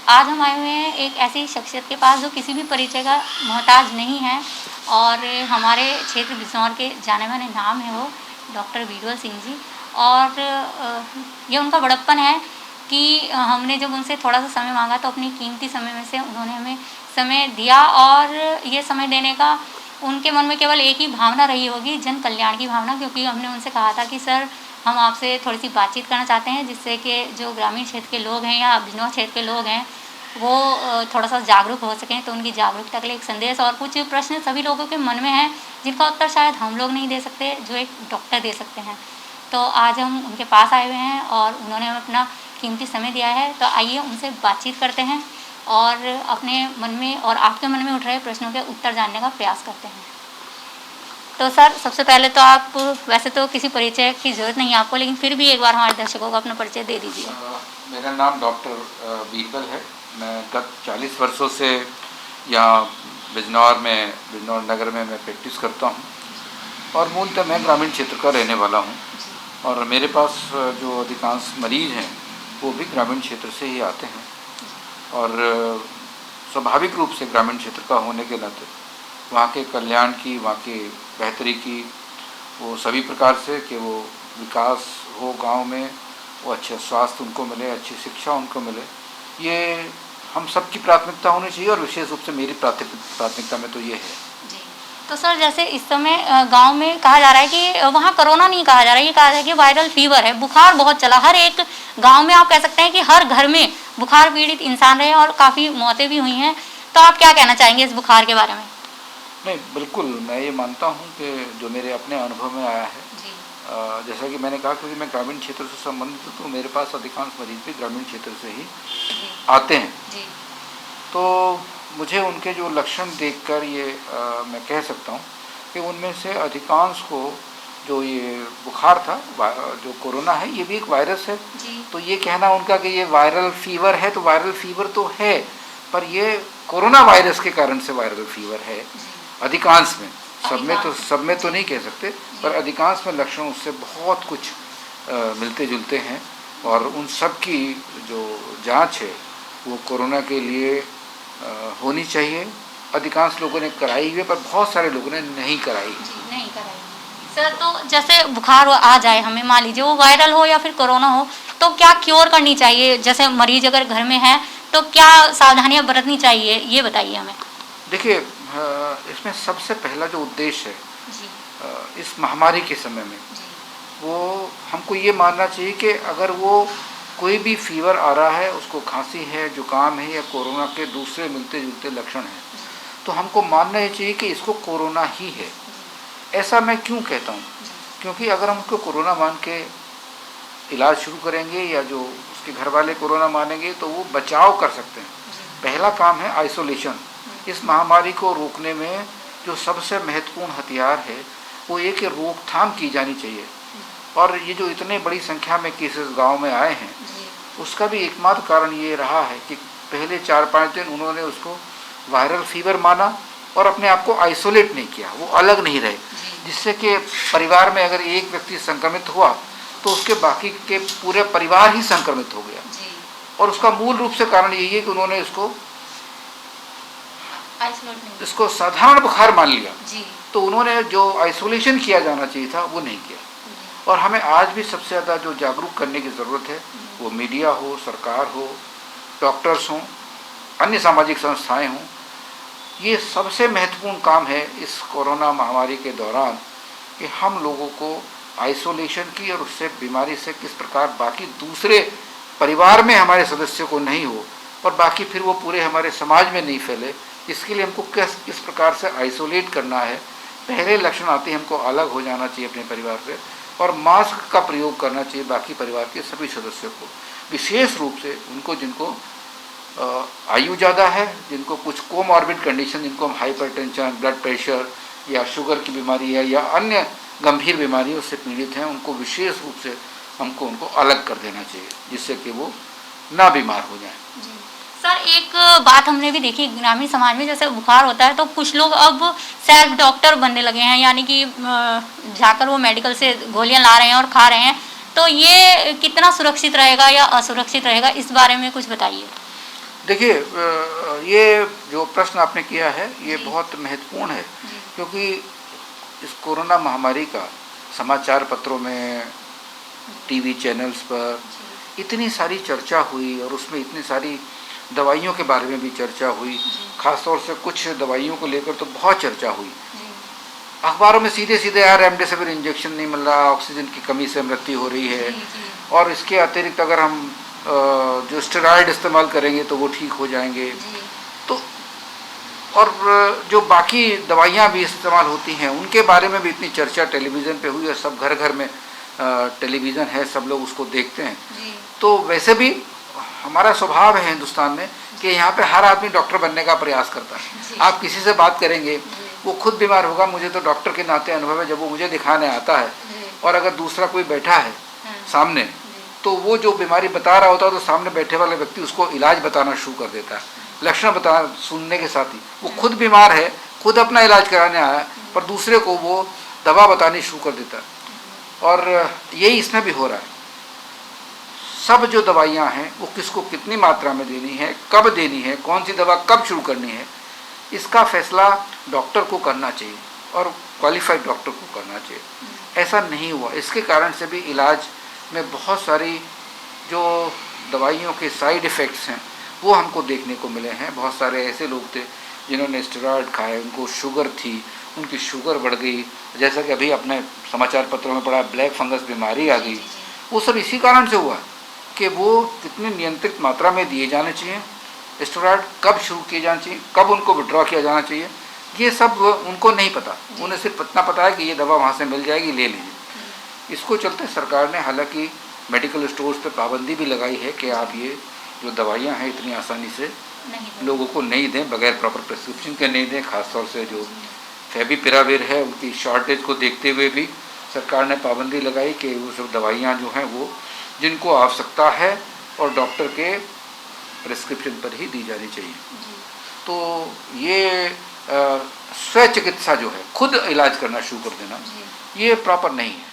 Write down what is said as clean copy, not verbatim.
आज हम आए हुए हैं एक ऐसी शख्सियत के पास जो किसी भी परिचय का मोहताज नहीं है और हमारे क्षेत्र बिजनौर के जाने माने नाम है वो डॉक्टर बीरबल सिंह जी। और ये उनका बड़प्पन है कि हमने जब उनसे थोड़ा सा समय मांगा तो अपनी कीमती समय में से उन्होंने हमें समय दिया और ये समय देने का उनके मन में केवल एक ही भावना रही होगी, जन कल्याण की भावना। क्योंकि हमने उनसे कहा था कि सर हम आपसे थोड़ी सी बातचीत करना चाहते हैं जिससे कि जो ग्रामीण क्षेत्र के लोग हैं या बिजनौर क्षेत्र के लोग हैं वो थोड़ा सा जागरूक हो सकें। तो उनकी जागरूकता के लिए एक संदेश और कुछ प्रश्न सभी लोगों के मन में हैं जिनका उत्तर शायद हम लोग नहीं दे सकते, जो एक डॉक्टर दे सकते हैं। तो आज हम उनके पास आए हुए हैं और उन्होंने हमें अपना कीमती समय दिया है। तो आइए उनसे बातचीत करते हैं और अपने मन में और आपके मन में उठ रहे प्रश्नों के उत्तर जानने का प्रयास करते हैं। तो सर सबसे पहले तो आप, वैसे तो किसी परिचय की ज़रूरत नहीं है आपको, लेकिन फिर भी एक बार हमारे दर्शकों को अपना परिचय दे दीजिए। मेरा नाम डॉक्टर बीरबल है। मैं गत 40 वर्षों से यहाँ बिजनौर नगर में मैं प्रैक्टिस करता हूँ और मूलतः मैं ग्रामीण क्षेत्र का रहने वाला हूँ और मेरे पास जो अधिकांश मरीज हैं वो भी ग्रामीण क्षेत्र से ही आते हैं और स्वाभाविक रूप से ग्रामीण क्षेत्र का होने के नाते वहाँ के कल्याण की, वहाँ की बेहतरी की, वो सभी प्रकार से कि वो विकास हो गांव में, वो अच्छे स्वास्थ्य उनको मिले, अच्छी शिक्षा उनको मिले, ये हम सबकी प्राथमिकता होनी चाहिए और विशेष रूप से मेरी प्राथमिकता में तो ये है। जी। तो सर जैसे इस समय गांव में कहा जा रहा है कि वहाँ कोरोना नहीं कहा जा रहा है, ये कहा जा रहा है कि वायरल फीवर है, बुखार बहुत चला। हर एक गांव में आप कह सकते हैं कि हर घर में बुखार पीड़ित इंसान रहे और काफ़ी मौतें भी हुई हैं। तो आप क्या कहना चाहेंगे इस बुखार के बारे में? नहीं, बिल्कुल मैं ये मानता हूँ कि जो मेरे अपने अनुभव में आया है, जैसा कि मैंने कहा क्योंकि मैं ग्रामीण क्षेत्र से संबंधित हूँ तो मेरे पास अधिकांश मरीज भी ग्रामीण क्षेत्र से ही आते हैं। तो मुझे उनके जो लक्षण देखकर ये मैं कह सकता हूँ कि उनमें से अधिकांश को जो ये बुखार था, जो कोरोना है, ये भी एक वायरस है। तो ये कहना उनका कि ये वायरल फीवर है, तो वायरल फीवर तो है, पर ये कोरोना वायरस के कारण से वायरल फीवर है अधिकांश में। सब में तो नहीं कह सकते, पर अधिकांश में लक्षण उससे बहुत कुछ मिलते जुलते हैं और उन सब की जो जांच है वो कोरोना के लिए होनी चाहिए। अधिकांश लोगों ने कराई हुई है पर बहुत सारे लोगों ने नहीं कराई। सर तो जैसे बुखार आ जाए हमें, मान लीजिए वो वायरल हो या फिर कोरोना हो, तो क्या क्योर करनी चाहिए? जैसे मरीज अगर घर में है तो क्या सावधानियां बरतनी चाहिए, ये बताइए हमें। देखिए, इसमें सबसे पहला जो उद्देश्य है इस महामारी के समय में, वो हमको ये मानना चाहिए कि अगर वो कोई भी फीवर आ रहा है, उसको खांसी है, जुकाम है या कोरोना के दूसरे मिलते जुलते लक्षण हैं, तो हमको मानना ये चाहिए कि इसको कोरोना ही है। ऐसा मैं क्यों कहता हूँ? क्योंकि अगर हम उसको कोरोना मान के इलाज शुरू करेंगे या जो उसके घर वाले कोरोना मानेंगे तो वो बचाव कर सकते हैं। पहला काम है आइसोलेशन। इस महामारी को रोकने में जो सबसे महत्वपूर्ण हथियार है वो एक रोकथाम की जानी चाहिए। और ये जो इतने बड़ी संख्या में केसेस गांव में आए हैं उसका भी एकमात्र कारण ये रहा है कि पहले 4-5 दिन उन्होंने उसको वायरल फीवर माना और अपने आप को आइसोलेट नहीं किया, वो अलग नहीं रहे, जिससे कि परिवार में अगर एक व्यक्ति संक्रमित हुआ तो उसके बाकी के पूरे परिवार ही संक्रमित हो गया। और उसका मूल रूप से कारण यही है कि उन्होंने इसको साधारण बुखार मान लिया। तो उन्होंने जो आइसोलेशन किया जाना चाहिए था वो नहीं किया। और हमें आज भी सबसे ज़्यादा जो जागरूक करने की ज़रूरत है वो मीडिया हो, सरकार हो, डॉक्टर्स हों, अन्य सामाजिक संस्थाएं हों। ये सबसे महत्वपूर्ण काम है इस कोरोना महामारी के दौरान कि हम लोगों को आइसोलेशन की और उससे बीमारी से किस प्रकार बाकी दूसरे परिवार में हमारे सदस्यों को नहीं हो और बाकी फिर वो पूरे हमारे समाज में नहीं फैले, इसके लिए हमको किस प्रकार से आइसोलेट करना है। पहले लक्षण आते ही हमको अलग हो जाना चाहिए अपने परिवार से और मास्क का प्रयोग करना चाहिए बाकी परिवार के सभी सदस्यों को, विशेष रूप से उनको जिनको आयु ज़्यादा है, जिनको कुछ कोमॉर्बिड कंडीशन, जिनको हम हाइपरटेंशन, ब्लड प्रेशर या शुगर की बीमारी है या अन्य गंभीर बीमारियों से पीड़ित हैं, उनको विशेष रूप से हमको उनको अलग कर देना चाहिए जिससे कि वो ना बीमार हो जाएं। सर एक बात हमने भी देखी ग्रामीण समाज में, जैसे बुखार होता है तो कुछ लोग अब सेल्फ डॉक्टर बनने लगे हैं, यानी कि जाकर वो मेडिकल से गोलियां ला रहे हैं और खा रहे हैं। तो ये कितना सुरक्षित रहेगा या असुरक्षित रहेगा, इस बारे में कुछ बताइए। देखिए, ये जो प्रश्न आपने किया है ये जी। बहुत महत्वपूर्ण है, जी। क्योंकि इस कोरोना महामारी का समाचार पत्रों में, टीवी चैनल्स पर जी। इतनी सारी चर्चा हुई और उसमें इतनी सारी दवाइयों के बारे में भी चर्चा हुई। जी। खासतौर से कुछ दवाइयों को लेकर तो बहुत चर्चा हुई। जी। अखबारों में सीधे सीधे यार रेमडेसिविर इंजेक्शन नहीं मिल रहा, ऑक्सीजन की कमी से मृत्यु हो रही है, जी। जी। और इसके अतिरिक्त अगर हम जो स्टेरॉयड इस्तेमाल करेंगे तो वो ठीक हो जाएंगे। जी। तो और जो बाकी दवाइयाँ भी इस्तेमाल होती हैं उनके बारे में भी इतनी चर्चा टेलीविज़न पे हुई, और सब घर घर में टेलीविज़न है, सब लोग उसको देखते हैं। जी। तो वैसे भी हमारा स्वभाव है हिंदुस्तान में कि यहाँ पे हर आदमी डॉक्टर बनने का प्रयास करता है। आप किसी से बात करेंगे, वो खुद बीमार होगा, मुझे तो डॉक्टर के नाते अनुभव है, जब वो मुझे दिखाने आता है और अगर दूसरा कोई बैठा है सामने, तो वो जो बीमारी बता रहा होता है तो सामने बैठे वाले व्यक्ति उसको इलाज बताना शुरू कर देता है, लक्षण बताना सुनने के साथ ही। वो खुद बीमार है, खुद अपना इलाज कराने आया, पर दूसरे को वो दवा बतानी शुरू कर देता है। और यही इसमें भी हो रहा है। सब जो दवाइयाँ हैं वो किसको कितनी मात्रा में देनी है, कब देनी है, कौन सी दवा कब शुरू करनी है, इसका फैसला डॉक्टर को करना चाहिए, और क्वालिफाइड डॉक्टर को करना चाहिए। ऐसा नहीं हुआ, इसके कारण से भी इलाज में बहुत सारी जो दवाइयों के साइड इफ़ेक्ट्स हैं वो हमको देखने को मिले हैं। बहुत सारे ऐसे लोग थे जिन्होंने स्टेरॉयड खाए, उनको शुगर थी, उनकी शुगर बढ़ गई, जैसा कि अभी अपने समाचार पत्रों में पढ़ा ब्लैक फंगस बीमारी आ गई। वो सब इसी कारण से हुआ कि वो कितनी नियंत्रित मात्रा में दिए जाने चाहिए, स्टेरॉयड कब शुरू किए जाने चाहिए, कब उनको विड्रॉ किया जाना चाहिए, ये सब उनको नहीं पता। उन्हें सिर्फ इतना पता है कि ये दवा वहाँ से मिल जाएगी, ले लीजिए। इसको चलते सरकार ने हालांकि मेडिकल स्टोर्स पे पाबंदी भी लगाई है कि आप ये जो दवाइयाँ हैं इतनी आसानी से लोगों को नहीं दें, बगैर प्रॉपर प्रिस्क्रिप्शन के नहीं दें। खासतौर से जो फेविपिराविर है उनकी शॉर्टेज को देखते हुए भी सरकार ने पाबंदी लगाई कि वो सब दवाइयाँ जो हैं वो जिनको आवश्यकता है और डॉक्टर के प्रिस्क्रिप्शन पर ही दी जानी चाहिए। तो ये स्वचिकित्सा जो है, खुद इलाज करना शुरू कर देना, ये प्रॉपर नहीं है।